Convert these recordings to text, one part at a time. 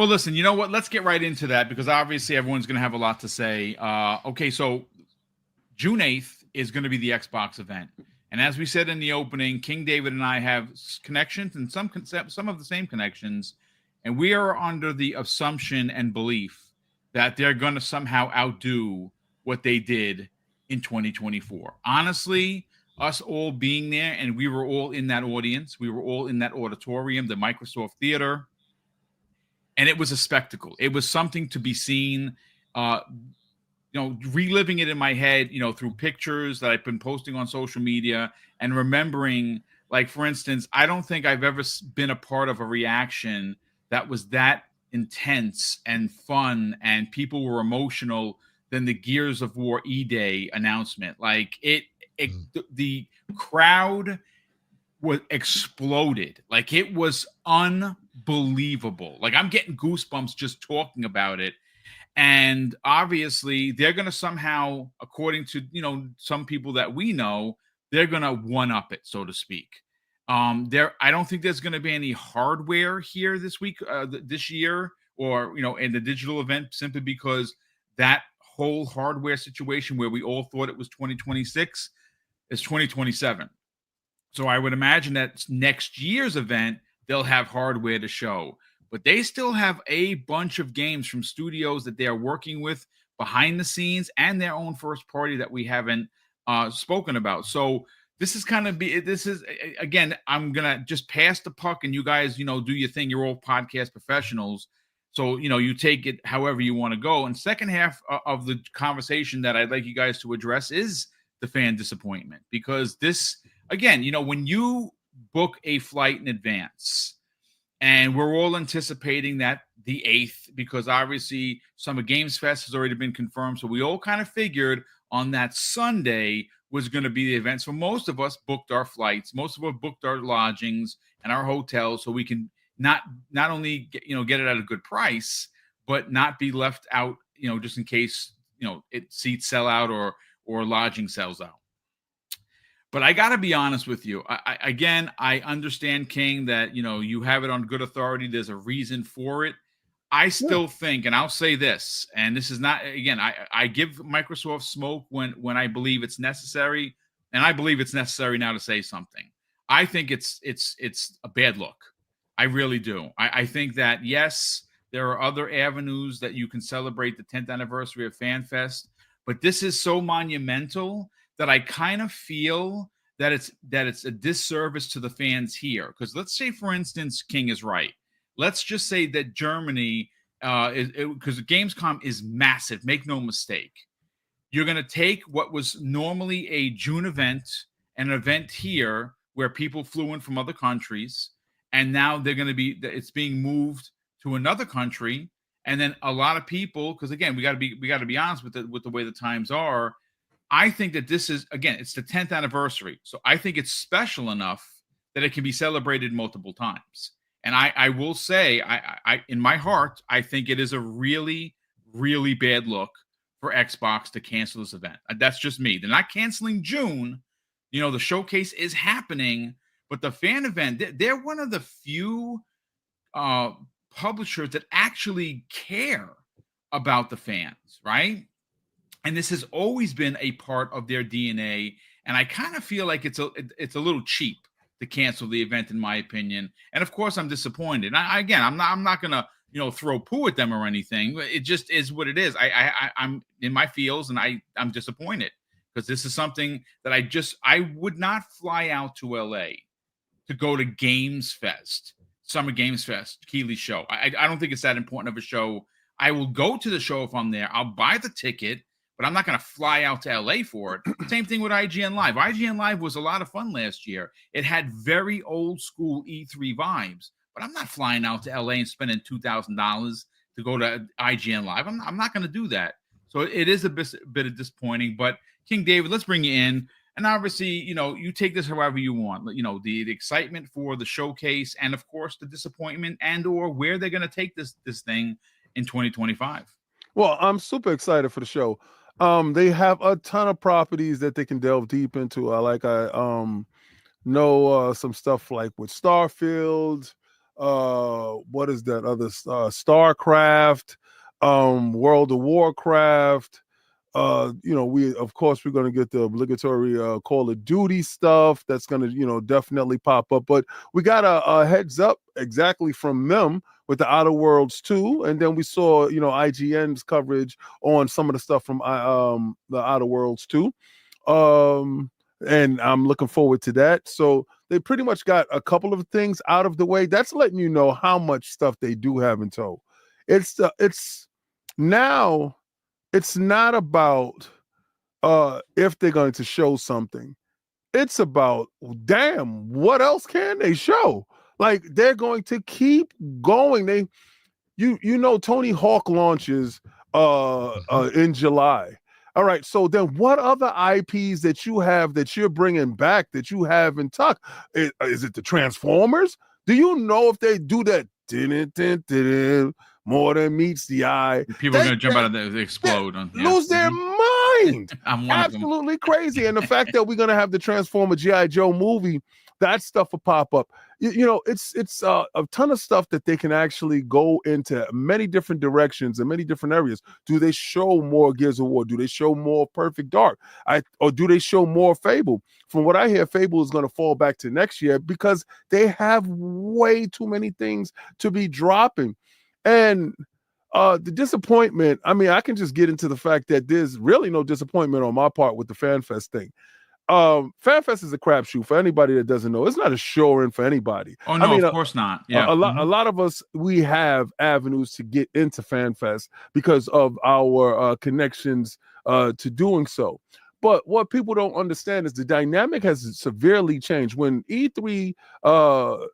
Well, listen, you know what? Let's get right into that because obviously everyone's going to have a lot to say. Okay, so June 8th is going to be the Xbox event. And as we said in the opening, King David and I have connections and some of the same connections. And we are under the assumption and belief that they're going to somehow outdo what they did in 2024. Honestly, us all being there, and we were all in that audience, we were all in that auditorium, the Microsoft Theater, and it was a spectacle. It was something to be seen. Reliving it in my head, through pictures that I've been posting on social media and remembering, like, for instance, I don't think I've ever been a part of a reaction that was that intense and fun and people were emotional than the Gears of War E-Day announcement. Like the crowd was exploded. Like it was unbelievable. Like I'm getting goosebumps just talking about it. And obviously, they're going to somehow, according to some people that we know, they're going to one up it, so to speak. I don't think there's going to be any hardware here this week, this year, or in the digital event, simply because that whole hardware situation where we all thought it was 2026 is 2027. So I would imagine that next year's event they'll have hardware to show. But they still have a bunch of games from studios that they are working with behind the scenes and their own first party that we haven't spoken about. So this is again, I'm going to just pass the puck and you guys, do your thing. You're all podcast professionals. So, you take it however you want to go. And second half of the conversation that I'd like you guys to address is the fan disappointment. Because this, again, when you book a flight in advance, and we're all anticipating that the 8th, because obviously Summer Games Fest has already been confirmed. So we all kind of figured on that Sunday was going to be the event. So most of us booked our flights. Most of us booked our lodgings and our hotels so we can not only get it at a good price, but not be left out, just in case, seats sell out or lodging sells out. But I got to be honest with you. I understand, King, that, you have it on good authority. There's a reason for it. I still think, and I'll say this, and this is not, again, I give Microsoft smoke when I believe it's necessary, and I believe it's necessary now to say something. I think it's a bad look. I really do. I think that, yes, there are other avenues that you can celebrate the 10th anniversary of FanFest, but this is so monumental that I kind of feel that it's a disservice to the fans here. Because let's say, for instance, King is right. Let's just say that Germany, because Gamescom is massive, make no mistake. You're going to take what was normally a June event, an event here where people flew in from other countries, and now it's being moved to another country, and then a lot of people, because again, we got to be honest with the way the times are. I think that this is, again, it's the 10th anniversary. So I think it's special enough that it can be celebrated multiple times. And I will say, I in my heart, I think it is a really, really bad look for Xbox to cancel this event. That's just me. They're not canceling June. The showcase is happening, but the fan event, they're one of the few publishers that actually care about the fans, right? And this has always been a part of their DNA. And I kind of feel like it's a little cheap to cancel the event, in my opinion. And of course, I'm disappointed. I'm not gonna throw poo at them or anything. It just is what it is. I'm in my feels, and I'm disappointed because this is something that I would not fly out to LA to go to Games Fest, Summer Games Fest, Keeley's show. I don't think it's that important of a show. I will go to the show if I'm there. I'll buy the ticket. But I'm not going to fly out to LA for it. Same thing with IGN Live. IGN Live was a lot of fun last year. It had very old school E3 vibes. But I'm not flying out to LA and spending $2,000 to go to IGN Live. I'm not going to do that. So it is a bit of disappointing. But King David, let's bring you in. And obviously, you take this however you want. The excitement for the showcase and, of course, the disappointment and or where they're going to take this thing in 2025. Well, I'm super excited for the show. They have a ton of properties that they can delve deep into. I know some stuff like with Starfield. what is that other StarCraft, World of Warcraft. We're going to get the obligatory Call of Duty stuff that's going to, definitely pop up. But we got a heads up exactly from them with the Outer Worlds 2. And then we saw, IGN's coverage on some of the stuff from the Outer Worlds 2. And I'm looking forward to that. So they pretty much got a couple of things out of the way. That's letting you know how much stuff they do have in tow. It's now it's not about if they're going to show something. It's about, damn, what else can they show? Like, they're going to keep going. Tony Hawk launches in July. All right, so then what other IPs that you have that you're bringing back that you have in tuck? Is it the Transformers? Do you know if they do that? More than meets the eye. People are going to jump out of they explode. Lose their mind. I'm one Absolutely crazy. And the fact that we're going to have the Transformer G.I. Joe movie, that stuff will pop up. It's a ton of stuff that they can actually go into many different directions and many different areas. Do they show more Gears of War? Do they show more Perfect Dark? Or do they show more Fable? From what I hear, Fable is going to fall back to next year because they have way too many things to be dropping. And the disappointment, I mean, I can just get into the fact that there's really no disappointment on my part with the FanFest thing. FanFest is a crapshoot for anybody that doesn't know. It's not a show-in for anybody. Oh no, of course not. Yeah, a lot of us, we have avenues to get into FanFest because of our connections to doing so. But what people don't understand is the dynamic has severely changed. When E3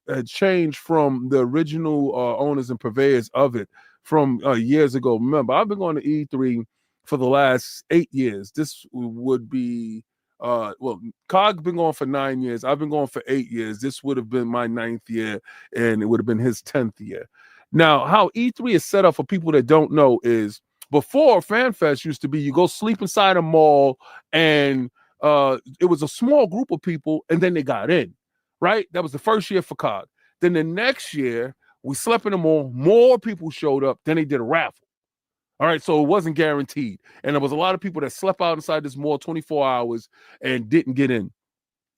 had changed from the original owners and purveyors of it from years ago. Remember, I've been going to E3 for the last 8 years. This would be Cog's been going for 9 years. I've been going for 8 years. This would have been my 9th year, and it would have been his 10th year. Now, how E3 is set up for people that don't know is before FanFest used to be you go sleep inside a mall, and it was a small group of people, and then they got in, right? That was the first year for Cog. Then the next year, we slept in the mall, more people showed up, then they did a raffle. All right, so it wasn't guaranteed. And there was a lot of people that slept out inside this mall 24 hours and didn't get in.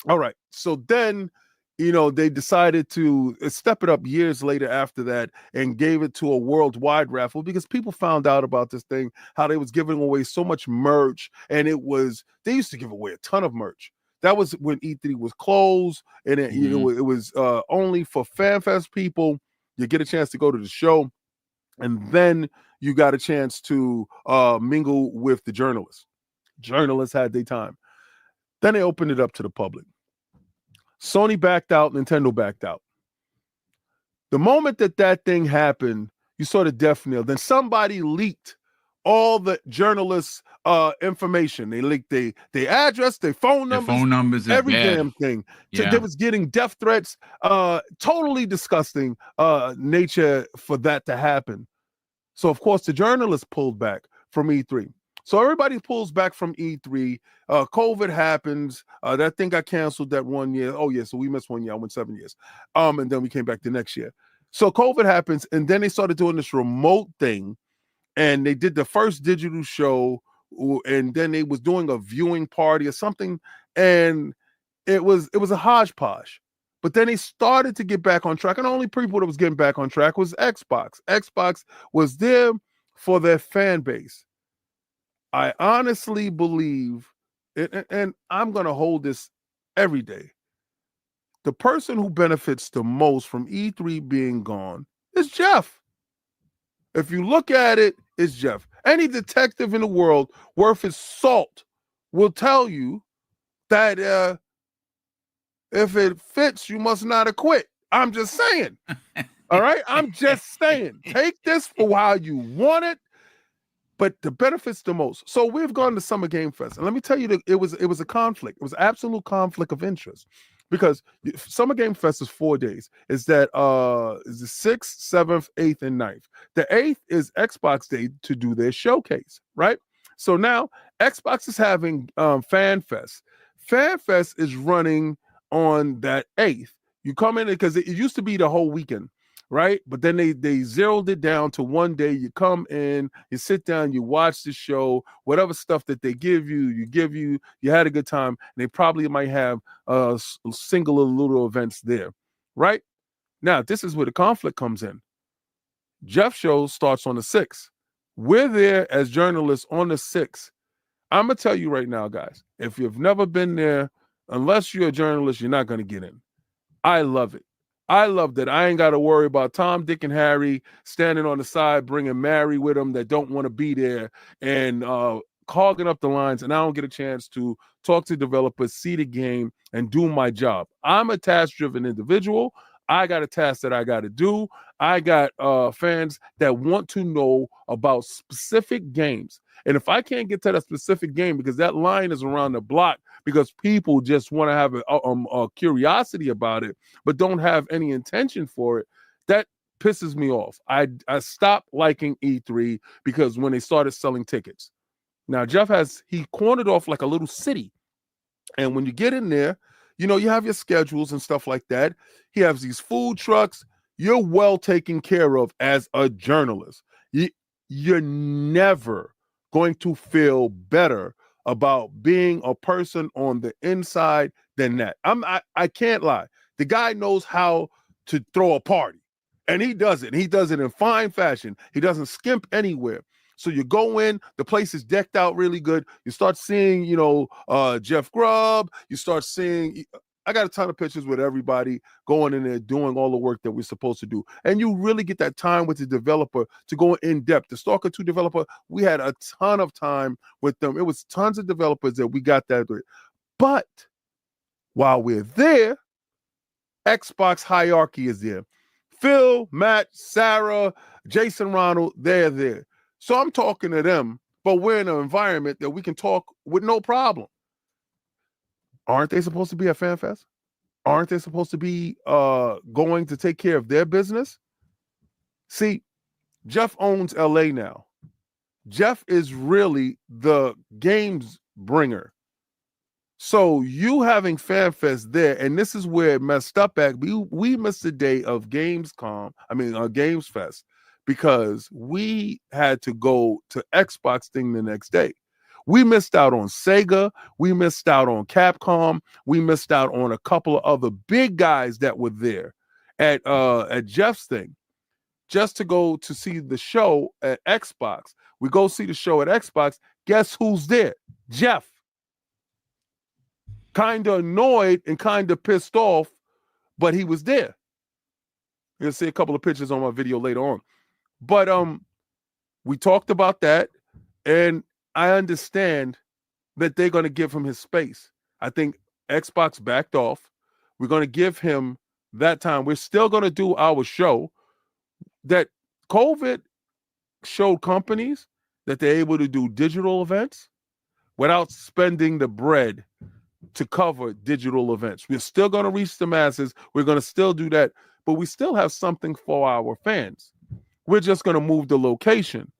All right, so then, they decided to step it up years later after that and gave it to a worldwide raffle because people found out about this thing, how they was giving away so much merch. And they used to give away a ton of merch. That was when E3 was closed, and it was only for FanFest people. You get a chance to go to the show, and then you got a chance to mingle with the journalists. Journalists had their time. Then they opened it up to the public. Sony backed out, Nintendo backed out. The moment that thing happened, you saw the death knell. Then somebody leaked all the journalists' information. They leaked their address, their phone numbers, every damn thing. Yeah. They was getting death threats. Totally disgusting nature for that to happen. So, of course, the journalists pulled back from E3. So everybody pulls back from E3. COVID happens. That thing got canceled that 1 year. Oh, yeah, so we missed 1 year. I went 7 years. And then we came back the next year. So COVID happens, and then they started doing this remote thing, and they did the first digital show, and then they was doing a viewing party or something, and it was a hodgepodge. But then they started to get back on track, and the only people that was getting back on track was Xbox. Xbox was there for their fan base. I honestly believe, and I'm going to hold this every day, the person who benefits the most from E3 being gone is Jeff. If you look at it, it's Jeff. Any detective in the world worth his salt will tell you that if it fits, you must not acquit. I'm just saying. All right? I'm just saying. Take this for how you want it, but the benefits the most. So we've gone to Summer Game Fest, and let me tell you that it was a conflict. It was absolute conflict of interest because Summer Game Fest is 4 days. Is the 6th, 7th, 8th, and 9th. The 8th is Xbox Day to do their showcase, right? So now Xbox is having Fan Fest. Fan Fest is running on that 8th. You come in because it used to be the whole weekend. right? But then they zeroed it down to one day. You come in, you sit down, you watch the show, whatever stuff that they give you, you had a good time. And they probably might have singular little events there, right? Now, this is where the conflict comes in. Jeff's show starts on the 6th. We're there as journalists on the 6th. I'm going to tell you right now, guys, if you've never been there, unless you're a journalist, you're not going to get in. I love it. I love that I ain't got to worry about Tom, Dick, and Harry standing on the side, bringing Mary with them that don't want to be there and clogging up the lines, and I don't get a chance to talk to developers, see the game, and do my job. I'm a task-driven individual. I got a task that I got to do. I got fans that want to know about specific games. And if I can't get to that specific game because that line is around the block because people just want to have a curiosity about it but don't have any intention for it, that pisses me off. I stopped liking E3 because when they started selling tickets. Now, Jeff he cornered off like a little city. And when you get in there, you know, you have your schedules and stuff like that. He has these food trucks. You're well taken care of as a journalist. You're never going to feel better about being a person on the inside than that. I can't lie. The guy knows how to throw a party, and he does it. He does it in fine fashion. He doesn't skimp anywhere. So you go in, the place is decked out really good. You start seeing, Jeff Grubb. You start seeing, I got a ton of pictures with everybody going in there doing all the work that we're supposed to do. And you really get that time with the developer to go in depth. The Stalker 2 developer, we had a ton of time with them. It was tons of developers that we got that with. But while we're there, Xbox hierarchy is there. Phil, Matt, Sarah, Jason Ronald, they're there. So I'm talking to them, but we're in an environment that we can talk with no problem. Aren't they supposed to be at FanFest? Aren't they supposed to be going to take care of their business? See, Jeff owns LA now. Jeff is really the games bringer. So you having FanFest there, and this is where it messed up at. We missed the day of Games Fest, because we had to go to Xbox thing the next day. We missed out on Sega. We missed out on Capcom. We missed out on a couple of other big guys that were there at Jeff's thing, just to go to see the show at Xbox. We go see the show at Xbox. Guess who's there? Jeff. Kind of annoyed and kind of pissed off, but he was there. You'll see a couple of pictures on my video later on. But we talked about that, and I understand that they're going to give him his space. I think Xbox backed off. We're going to give him that time. We're still going to do our show. That COVID showed companies that they're able to do digital events without spending the bread to cover digital events. We're still going to reach the masses. We're going to still do that, but we still have something for our fans. We're just going to move the location.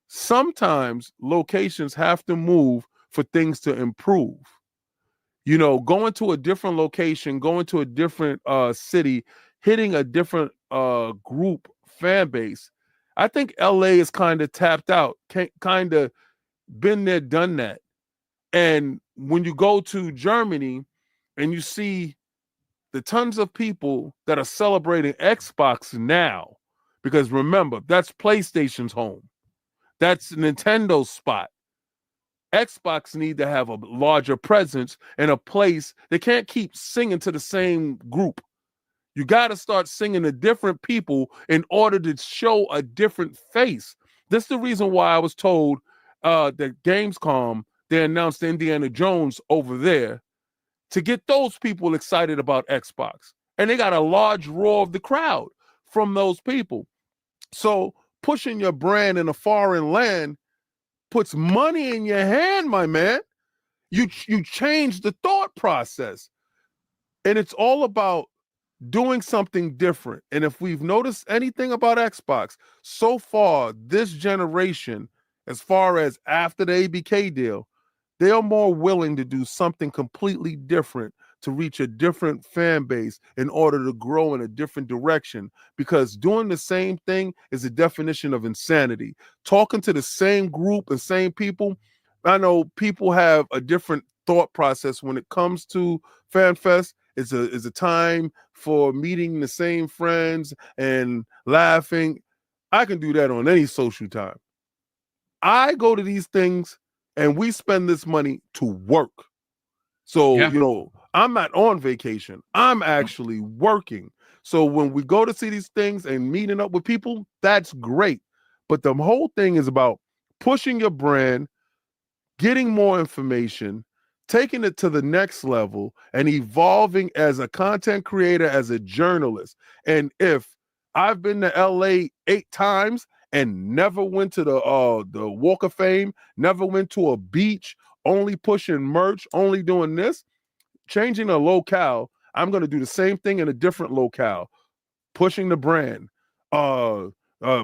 Sometimes locations have to move for things to improve. You know, going to a different location, going to a different city, hitting a different group fan base. I think LA is kind of tapped out, kind of been there, done that. And when you go to Germany and you see the tons of people that are celebrating Xbox now, because remember, that's PlayStation's home. That's Nintendo's spot. Xbox need to have a larger presence in a place. They can't keep singing to the same group. You got to start singing to different people in order to show a different face. This is the reason why I was told that Gamescom, they announced Indiana Jones over there to get those people excited about Xbox. And they got a large roar of the crowd from those people. So pushing your brand in a foreign land puts money in your hand, my man. You change the thought process. And it's all about doing something different. And if we've noticed anything about Xbox so far, this generation, as far as after the ABK deal, they are more willing to do something completely different to reach a different fan base in order to grow in a different direction, because doing the same thing is a definition of insanity. Talking to the same group and same people, I know people have a different thought process when it comes to FanFest. It's a time for meeting the same friends and laughing. I can do that on any social time. I go to these things and we spend this money to work. So, Yeah. I'm not on vacation. I'm actually working. So when we go to see these things and meeting up with people, that's great. But the whole thing is about pushing your brand, getting more information, taking it to the next level, and evolving as a content creator, as a journalist. And if I've been to LA 8 times and never went to the Walk of Fame, never went to a beach, only pushing merch, only doing this, changing a locale, I'm going to do the same thing in a different locale, pushing the brand,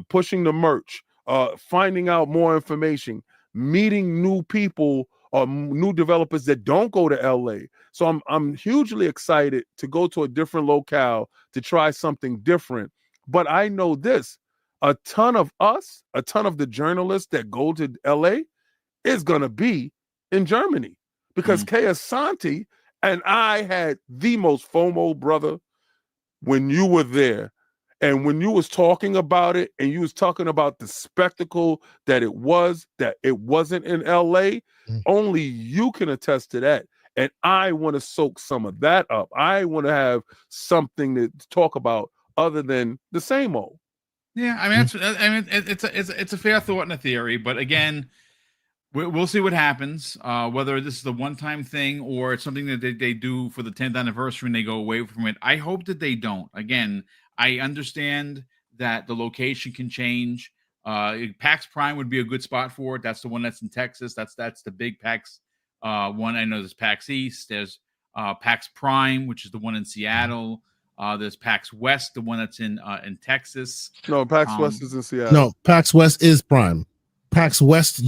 pushing the merch, finding out more information, meeting new people or new developers that don't go to LA. So I'm hugely excited to go to a different locale to try something different. But I know this, a ton of the journalists that go to LA is going to be in Germany, because Kay Asante and I had the most FOMO, brother, when you were there. And when you was talking about it and you was talking about the spectacle that it wasn't in LA, only you can attest to that. And I want to soak some of that up. I want to have something to talk about other than the same old. Yeah, I mean, it's a fair thought and a theory, but again, we'll see what happens. Whether this is a one-time thing or it's something that they do for the 10th anniversary and they go away from it. I hope that they don't. Again, I understand that the location can change. PAX Prime would be a good spot for it. That's the one that's in Texas. That's the big PAX one. I know there's PAX East. There's PAX Prime, which is the one in Seattle. There's PAX West, the one that's in Texas. No, PAX West is in Seattle. No, PAX West is Prime. PAX West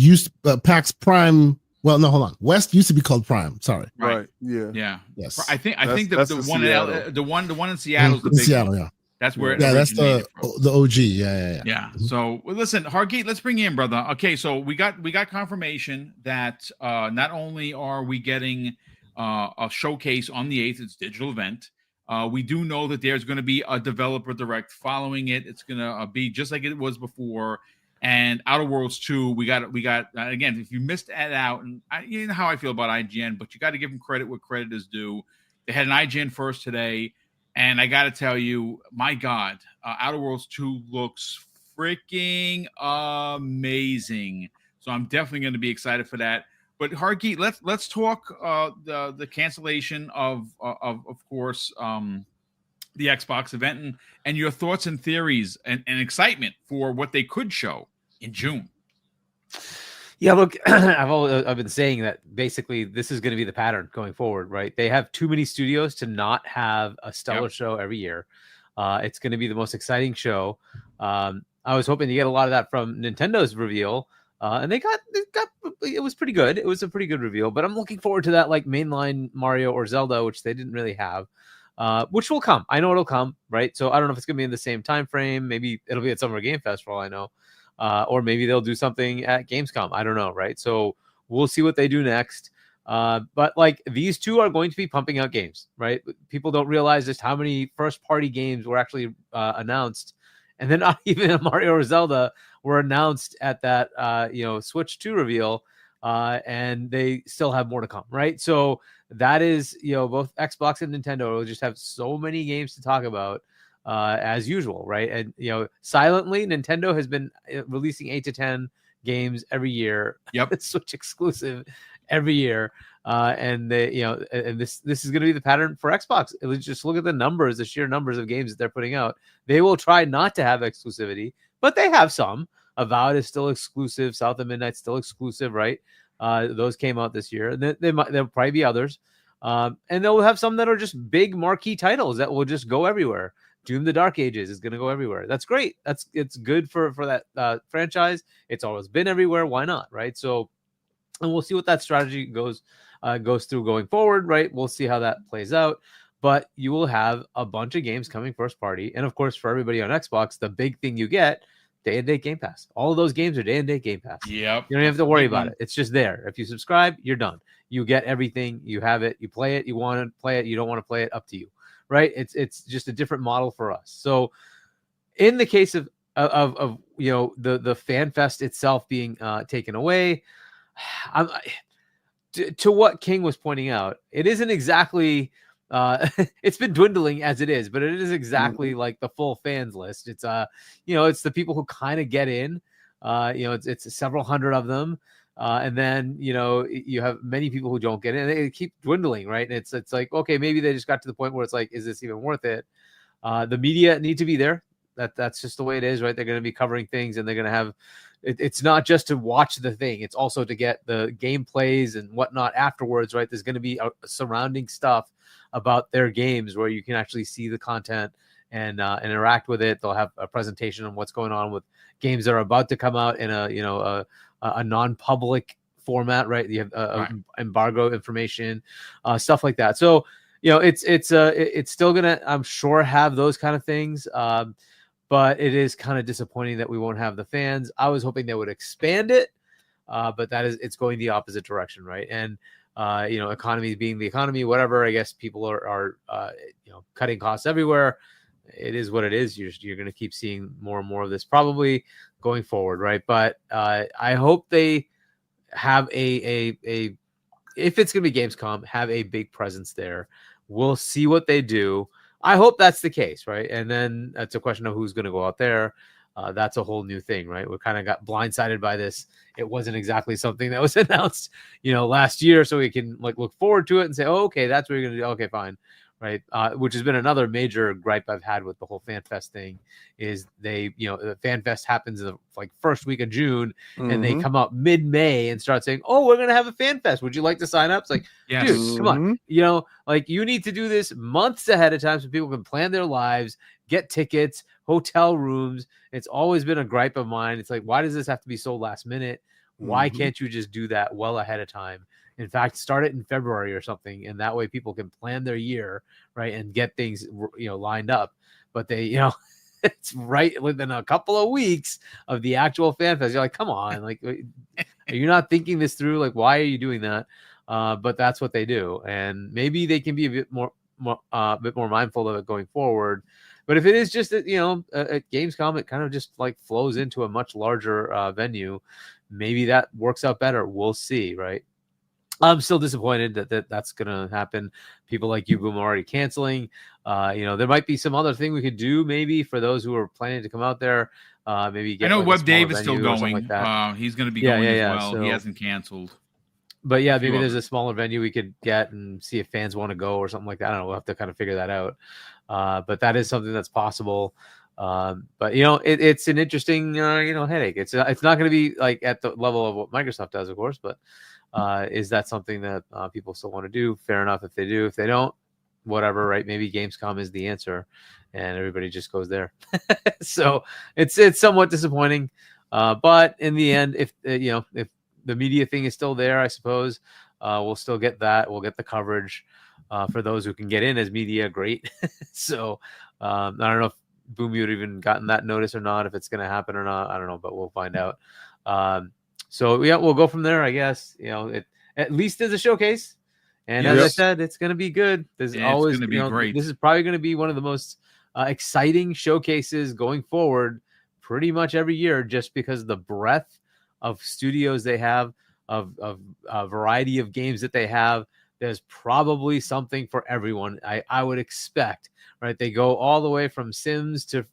PAX Prime. Well, no, hold on. West used to be called Prime. Sorry. Right. Yeah. Yeah. Yes. I think the one in Seattle is the in big Seattle. one. Yeah. That's where it that's the OG. Yeah. So listen, Hargeet, let's bring you in, brother. Okay, so we got confirmation that not only are we getting a showcase on the 8th, it's a digital event. We do know that there's going to be a developer direct following it. It's going to be just like it was before. And Outer Worlds 2, we got again, if you missed that out, and you know how I feel about IGN, but you got to give them credit where credit is due. They had an IGN first today. And I got to tell you, my God, Outer Worlds 2 looks freaking amazing. So I'm definitely going to be excited for that. But Hargeet, let's talk the cancellation of course, the Xbox event and your thoughts and theories and excitement for what they could show in June. Yeah, look, I've been saying that basically this is going to be the pattern going forward, right? They have too many studios to not have a stellar show every year. It's going to be the most exciting show. I was hoping to get a lot of that from Nintendo's reveal, and it was pretty good. It was a pretty good reveal, but I'm looking forward to that like mainline Mario or Zelda, which they didn't really have, which will come. I know it'll come, right? So I don't know if it's going to be in the same time frame. Maybe it'll be at Summer Game Fest for all I know. Or maybe they'll do something at Gamescom. I don't know, right? So we'll see what they do next. But like these two are going to be pumping out games, right? People don't realize just how many first-party games were actually announced, and then not even a Mario or Zelda were announced at that Switch 2 reveal, and they still have more to come, right? So that is both Xbox and Nintendo will just have so many games to talk about. As usual, right? And silently, Nintendo has been releasing 8 to 10 games every year. Yep, Switch exclusive every year, and they, and this is going to be the pattern for Xbox. Just look at the numbers, the sheer numbers of games that they're putting out. They will try not to have exclusivity, but they have some. Avowed is still exclusive. South of Midnight still exclusive, right? Those came out this year. There'll probably be others, and they'll have some that are just big marquee titles that will just go everywhere. Doom: The Dark Ages is going to go everywhere. That's great. It's good for that franchise. It's always been everywhere. Why not, right? So, and we'll see what that strategy goes goes through going forward, right? We'll see how that plays out. But you will have a bunch of games coming first party. And of course, for everybody on Xbox, the big thing you get, day and date Game Pass. All of those games are day and date Game Pass. Yep. You don't have to worry about it. It's just there. If you subscribe, you're done. You get everything. You have it. You play it. You want to play it. You don't want to play it. Up to you, right? It's just a different model for us. So, in the case of the Fan Fest itself being taken away, to what King was pointing out, it isn't exactly. It's been dwindling as it is, but it is exactly like the full fans list. It's it's the people who kind of get in. It's several hundred of them. And then, you have many people who don't get in. They keep dwindling, right? And it's like, okay, maybe they just got to the point where it's like, is this even worth it? The media need to be there. That's just the way it is, right? They're going to be covering things, and they're going to have. It's not just to watch the thing; it's also to get the gameplays and whatnot afterwards, right? There's going to be surrounding stuff about their games where you can actually see the content and interact with it. They'll have a presentation on what's going on with games that are about to come out in a non-public format, right? You have embargo information, stuff like that. So, it's still gonna, I'm sure, have those kind of things. But it is kind of disappointing that we won't have the fans. I was hoping they would expand it, but it's going the opposite direction, right? And economy being the economy, whatever. I guess people are cutting costs everywhere. It is what it is. You're going to keep seeing more and more of this probably going forward, right? But I hope they have if it's going to be Gamescom, have a big presence there. We'll see what they do. I hope that's the case, right? And then it's a question of who's going to go out there. That's a whole new thing, right? We kind of got blindsided by this. It wasn't exactly something that was announced, last year, so we can look forward to it and say, oh, okay, that's what you're going to do. Okay, fine, right? Which has been another major gripe I've had with the whole FanFest thing is the FanFest happens in the first week of June, and they come out mid-May and start saying, oh, we're going to have a FanFest. Would you like to sign up? It's like, yes. Dude, come on. You need to do this months ahead of time so people can plan their lives, get tickets, hotel rooms. It's always been a gripe of mine. It's like, why does this have to be so last minute? Why can't you just do that well ahead of time? In fact, start it in February or something, and that way people can plan their year, right, and get things, lined up. But they, it's right within a couple of weeks of the actual FanFest. You're like, come on, are you not thinking this through? Why are you doing that? But that's what they do, and maybe they can be a bit more mindful of it going forward. But if it is just at Gamescom, it kind of just flows into a much larger venue. Maybe that works out better. We'll see, right? I'm still disappointed that's going to happen. People like you, Boom, are already canceling. There might be some other thing we could do, maybe for those who are planning to come out there. Maybe get, I know Web Dave is still going. He's going to be going as well. So, he hasn't canceled. But yeah, maybe there's a smaller venue we could get and see if fans want to go or something like that. I don't know. We'll have to kind of figure that out. But that is something that's possible. But it's an interesting headache. It's not going to be at the level of what Microsoft does, of course, but is that something that people still want to do? Fair enough. If they do, if they don't, whatever, right? Maybe Gamescom is the answer and everybody just goes there. So it's somewhat disappointing. But in the end, if the media thing is still there, I suppose we'll still get that. We'll get the coverage for those who can get in as media. Great. So I don't know if Boom, you would even gotten that notice or not, if it's going to happen or not. I don't know, but we'll find out. So yeah, we'll go from there, I guess. At least there's a showcase, and as I said, it's going to be good. There's always going to be great. This is probably going to be one of the most exciting showcases going forward, pretty much every year, just because of the breadth of studios they have, of a variety of games that they have. There's probably something for everyone. I would expect, right? They go all the way from Sims to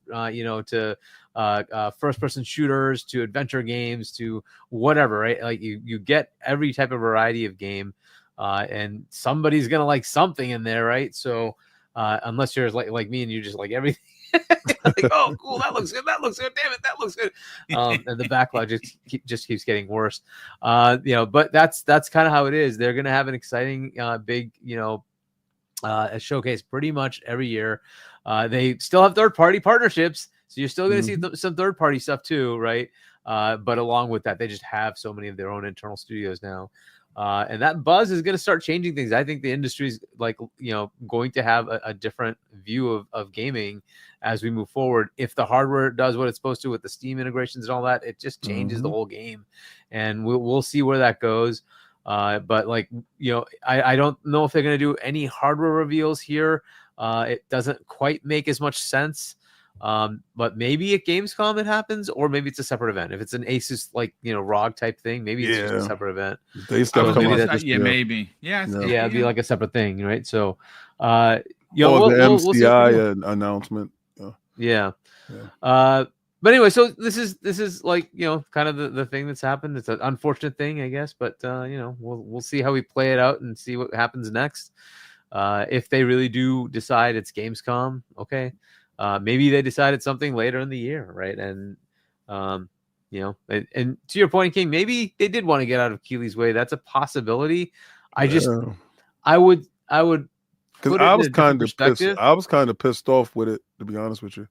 first-person shooters to adventure games to whatever, right? You get every type of variety of game, and somebody's gonna like something in there, right? So unless you're like me and you just like everything. Oh, cool, that looks good, damn it, that looks good. And the backlog just keeps getting worse. But that's kind of how it is. They're gonna have an exciting big a showcase pretty much every year. They still have third-party partnerships, so you're still going to see some third-party stuff too, right? But along with that, they just have so many of their own internal studios now. And that buzz is going to start changing things. I think the industry's like, going to have a different view of gaming as we move forward. If the hardware does what it's supposed to with the Steam integrations and all that, it just changes the whole game, and we'll see where that goes. But like, I don't know if they're going to do any hardware reveals here. It doesn't quite make as much sense. But maybe at Gamescom it happens, or maybe it's a separate event. If it's an Asus ROG type thing, maybe it's just a separate event. They stuff maybe come out. maybe. Yeah, it'd be like a separate thing, right? So, or the MCI announcement. Yeah. But anyway, so this is like, kind of the thing that's happened. It's an unfortunate thing, I guess, but we'll see how we play it out and see what happens next. If they really do decide it's Gamescom, okay. Maybe they decided something later in the year, right? And and to your point, King, maybe they did want to get out of Keeley's way. That's a possibility. I would because I was kind of pissed. I was kind of pissed off with it, to be honest with you.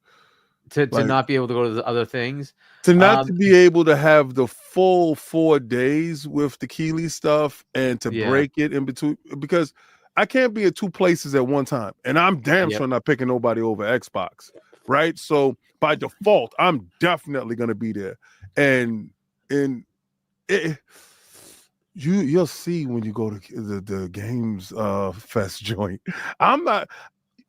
To not be able to go to the other things, to not to be able to have the full 4 days with the Keeley stuff, and to break it in between, because I can't be at 2 places at one time, and I'm damn sure not picking nobody over Xbox, right? So by default, I'm definitely gonna be there, and you'll see when you go to the games fest joint.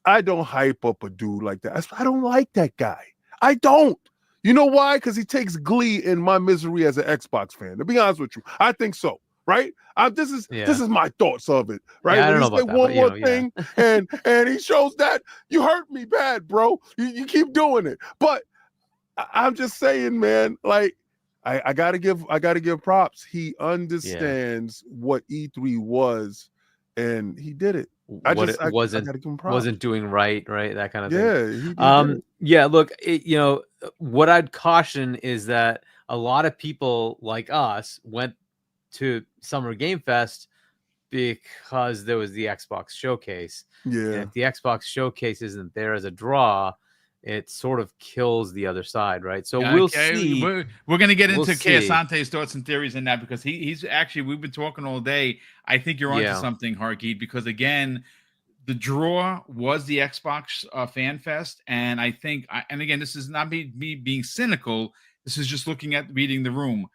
I don't hype up a dude like that. I don't like that guy. I don't. You know why? Because he takes glee in my misery as an Xbox fan. To be honest with you, I think so. Right? This is my thoughts of it. Right? Yeah, I don't know about that, one more thing, and he shows that you hurt me bad, bro. You keep doing it. But I'm just saying, man. Like, I gotta give props. He understands what E3 was, and he did it. Wasn't doing right, that kind of thing. Yeah, he did it. Yeah. Look, what I'd caution is that a lot of people like us went to Summer Game Fest because there was the Xbox showcase. Yeah. And if the Xbox showcase isn't there as a draw, it sort of kills the other side, right? So we'll see. We're going to get into Keasante's thoughts and theories in that, because he's actually, we've been talking all day. I think you're onto something, Hargeet, because again, the draw was the Xbox Fan Fest, and I think, and again, this is not me being cynical. This is just looking at reading the room.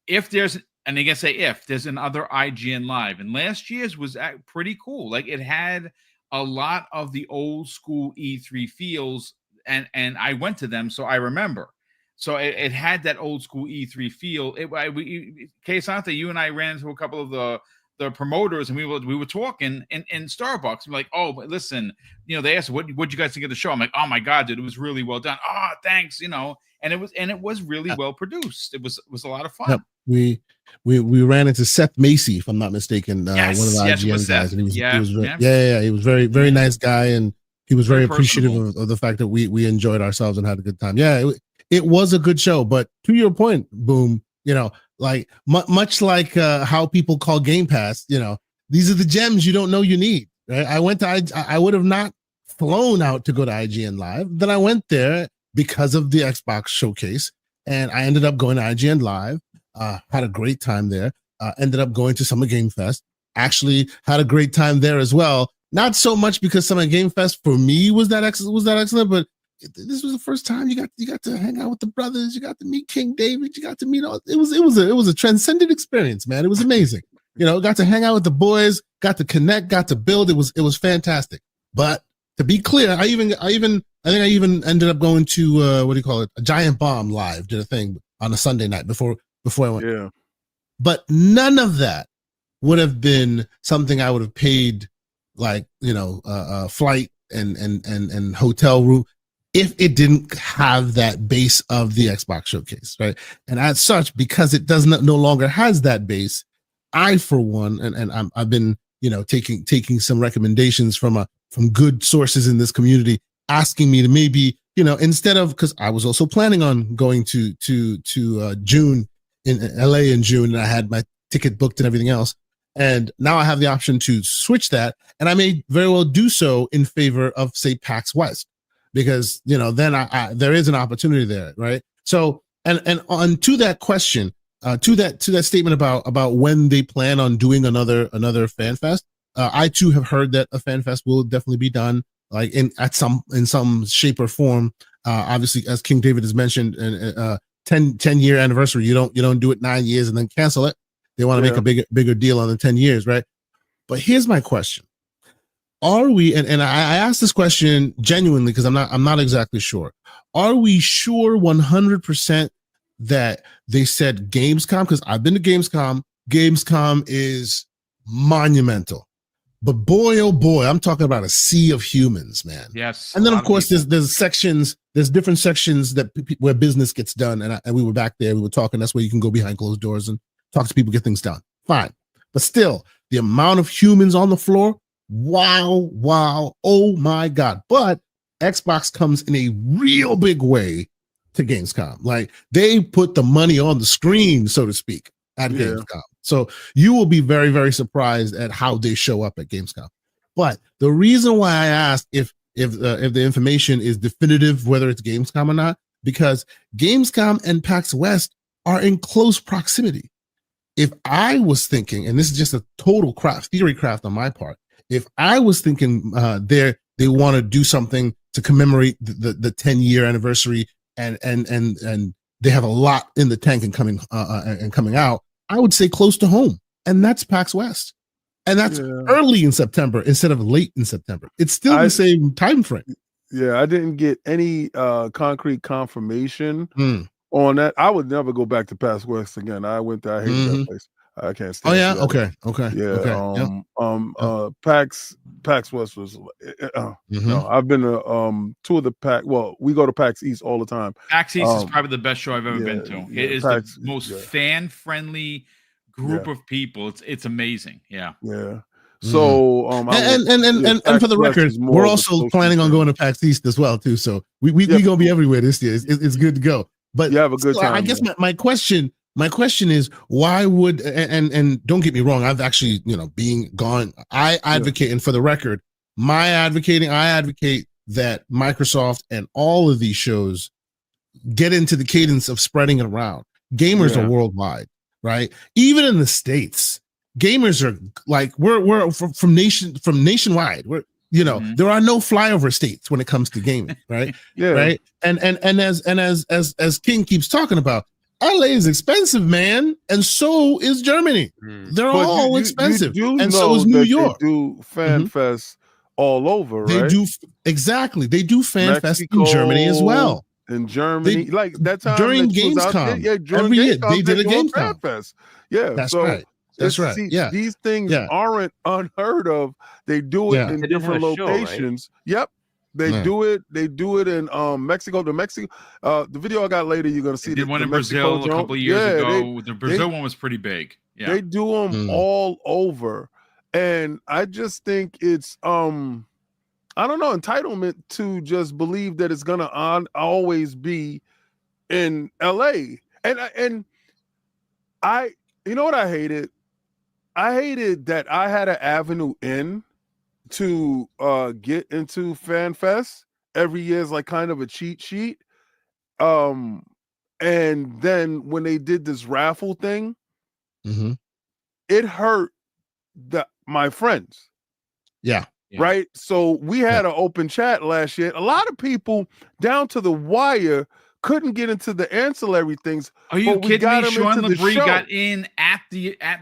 If there's, and again, if there's another IGN Live, and last year's was pretty cool. Like, it had a lot of the old school E3 feels. And I went to them, so I remember. So it had that old school E3 feel. Keasante, you and I ran into a couple of the promoters, and we were talking in Starbucks. I'm like, oh, but listen, they asked, what you guys think of the show? I'm like, oh my god, dude, it was really well done. Oh, thanks, and it was really well produced. It was a lot of fun. Yep. We ran into Seth Macy, if I'm not mistaken, one of the IGN guys, and he was very, very nice guy, and he was very appreciative of the fact that we enjoyed ourselves and had a good time. Yeah, it was a good show. But to your point, Boom, like much like how people call Game Pass, these are the gems you don't know you need. Right? I would have not flown out to go to IGN Live. Then I went there because of the Xbox showcase, and I ended up going to IGN Live. Had a great time there. Ended up going to Summer Game Fest. Actually had a great time there as well. Not so much because Summer Game Fest for me was that excellent, but this was the first time you got to hang out with the brothers. You got to meet King David. You got to meet all. It was a transcendent experience, man. It was amazing. Got to hang out with the boys. Got to connect. Got to build. It was fantastic. But to be clear, I think I even ended up going to a Giant Bomb Live. Did a thing on a Sunday night before I went. Yeah. But none of that would have been something I would have paid, like, flight and hotel room, if it didn't have that base of the Xbox showcase, right? And as such, because it no longer has that base, I, for one, and I've been, taking some recommendations from good sources in this community, asking me to maybe, instead of, because I was also planning on going to June in LA in June, and I had my ticket booked and everything else. And now I have the option to switch that, and I may very well do so in favor of, say, PAX West, because then there is an opportunity there, right? So, and on to that question, to that statement about when they plan on doing another fan fest. I too have heard that a fan fest will definitely be done, like in some shape or form. Obviously, as King David has mentioned, 10-year anniversary. You don't do it 9 years and then cancel it. They want to make a bigger deal on the 10 years, right? But here's my question: are we? And I asked this question genuinely because I'm not exactly sure. Are we sure 100% that they said Gamescom? Because I've been to Gamescom. Gamescom is monumental. But boy, oh boy, I'm talking about a sea of humans, man. Yes. And then of course there's different sections where business gets done. And we were back there, we were talking. That's where you can go behind closed doors and talk to people, get things done. Fine. But still, the amount of humans on the floor, wow, oh my God. But Xbox comes in a real big way to Gamescom. Like they put the money on the screen, so to speak, at Gamescom. So you will be very, very surprised at how they show up at Gamescom. But the reason why I asked if the information is definitive, whether it's Gamescom or not, because Gamescom and PAX West are in close proximity. If I was thinking, and this is just a total theory craft on my part, if I was thinking they want to do something to commemorate the 10-year anniversary and they have a lot in the tank and coming out, I would say close to home, and that's PAX West, and that's early in September instead of late in September. It's still the same time frame. Yeah, I didn't get any concrete confirmation on that. I would never go back to PAX West again. I went there. I hate that place. I can't stand. Oh yeah, okay. Yeah. PAX West was. No, I've been to two of the PAX. Well, we go to PAX East all the time. PAX East is probably the best show I've ever been to. It is PAX, the most fan-friendly group of people. It's amazing. Yeah. Yeah. So and for the record, we're also planning on going to PAX East as well too. So we gonna be everywhere this year. It's good to go. But you have a good time. I guess my question is, why would and don't get me wrong, I've actually being gone, I advocate, and for the record, I advocate that Microsoft and all of these shows get into the cadence of spreading it around. Gamers are worldwide, right? Even in the States, gamers are like we're from nationwide. We're there are no flyover states when it comes to gaming, right? Right. And as King keeps talking about, LA is expensive, man, and so is Germany. They're all expensive, and so is New York. They do fan fest all over, right? They do exactly. They do fan fest in Germany as well. In Germany, like that time during Gamescom, every year they did a Gamescom fan fest. Yeah, that's right. That's right. These things aren't unheard of. They do it in different locations. Show, right? Yep. They do it. They do it in Mexico. The video I got later, you're gonna see. They did one in Brazil a couple of years ago. The Brazil one was pretty big. Yeah, they do them all over, and I just think it's I don't know, entitlement to just believe that it's gonna always be in LA. And I, you know what I hated? I hated that I had an avenue in to get into Fan Fest every year is like kind of a cheat sheet. And then when they did this raffle thing, it hurt my friends. Yeah. Right. So we had an open chat last year. A lot of people down to the wire couldn't get into the ancillary things. Are you kidding me? Sean LeBrie got in at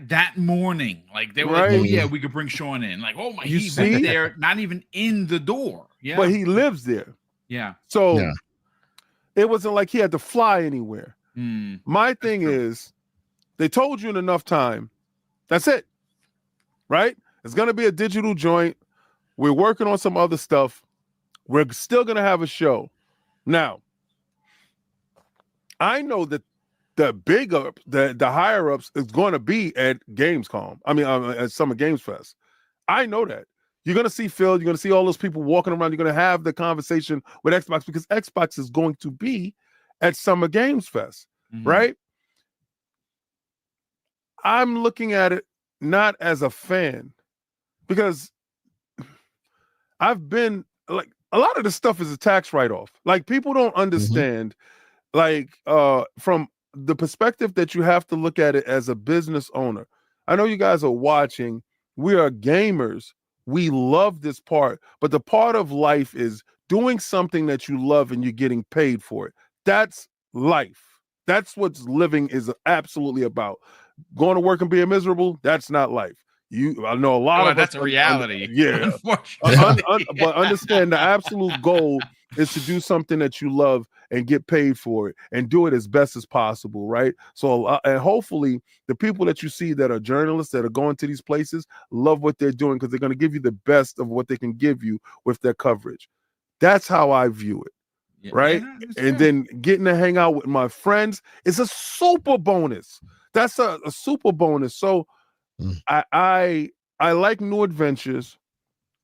that morning. Like they were like, oh yeah, we could bring Sean in. Like, oh my, he went there, not even in the door. Yeah. But he lives there. Yeah. So it wasn't like he had to fly anywhere. My thing is, they told you in enough time. That's it. Right? It's gonna be a digital joint. We're working on some other stuff. We're still going to have a show. Now, I know that the higher ups is going to be at Gamescom. I mean, at Summer Games Fest. I know that. You're going to see Phil. You're going to see all those people walking around. You're going to have the conversation with Xbox because Xbox is going to be at Summer Games Fest, right? I'm looking at it not as a fan because I've been like a lot of this stuff is a tax write-off. Like people don't understand, like from the perspective that you have to look at it as a business owner. I know you guys are watching. We are gamers. We love this part, but the part of life is doing something that you love and you're getting paid for it. That's life. That's what living is absolutely about. Going to work and being miserable, that's not life. I know a lot of that's a reality. Yeah. But understand the absolute goal is to do something that you love and get paid for it and do it as best as possible, right? So, and hopefully the people that you see that are journalists that are going to these places love what they're doing because they're going to give you the best of what they can give you with their coverage. That's how I view it. Yeah, right. And then getting to hang out with my friends is a super bonus. That's a super bonus. So I like new adventures.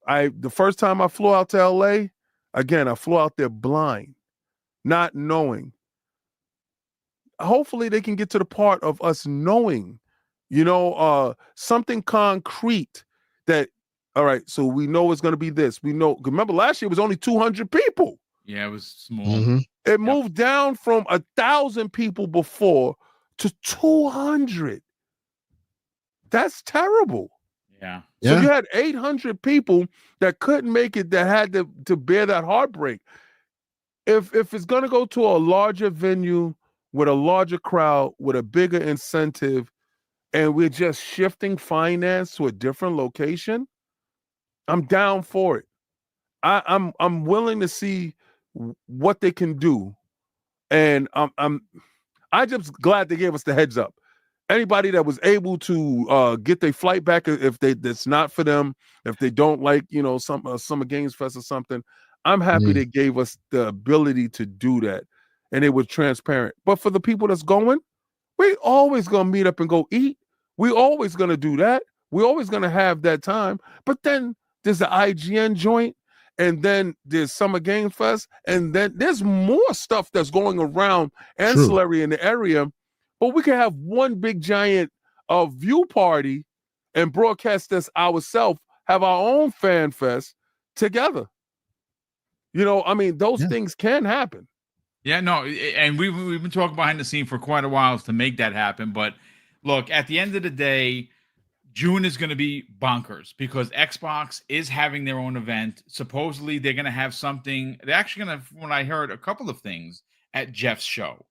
The first time I flew out to LA, again, I flew out there blind, not knowing. Hopefully they can get to the part of us knowing, something concrete that, all right, so we know it's going to be this. We know, remember last year it was only 200 people. Yeah, it was small. It moved down from 1,000 people before to 200. That's terrible. Yeah. So you had 800 people that couldn't make it, that had to bear that heartbreak. If it's going to go to a larger venue with a larger crowd, with a bigger incentive, and we're just shifting finance to a different location, I'm down for it. I'm willing to see what they can do, and I'm just glad they gave us the heads up. Anybody that was able to get their flight back, if that's not for them, if they don't like some Summer Games Fest or something, I'm happy they gave us the ability to do that, and it was transparent. But for the people that's going, we always gonna meet up and go eat. We always gonna do that. We always gonna have that time. But then there's the IGN joint. And then there's Summer Games Fest, and then there's more stuff that's going around ancillary in the area. But we can have one big giant view party and broadcast this ourselves, have our own fan fest together. Those things can happen. Yeah, no, and we've been talking behind the scene for quite a while to make that happen. But look, at the end of the day, June is going to be bonkers because Xbox is having their own event. Supposedly, they're going to have something. They're actually going to, when I heard a couple of things at Jeff's show.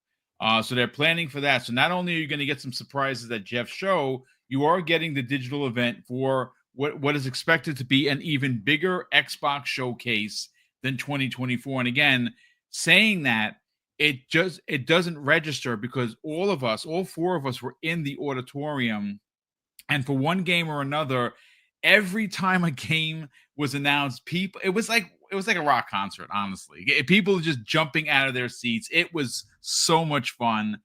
So they're planning for that. So not only are you going to get some surprises at Jeff's show, you are getting the digital event for what is expected to be an even bigger Xbox showcase than 2024. And again, saying that, it doesn't register because all four of us were in the auditorium. And for one game or another, every time a game was announced, it was like a rock concert, honestly. People just jumping out of their seats. It was so much fun.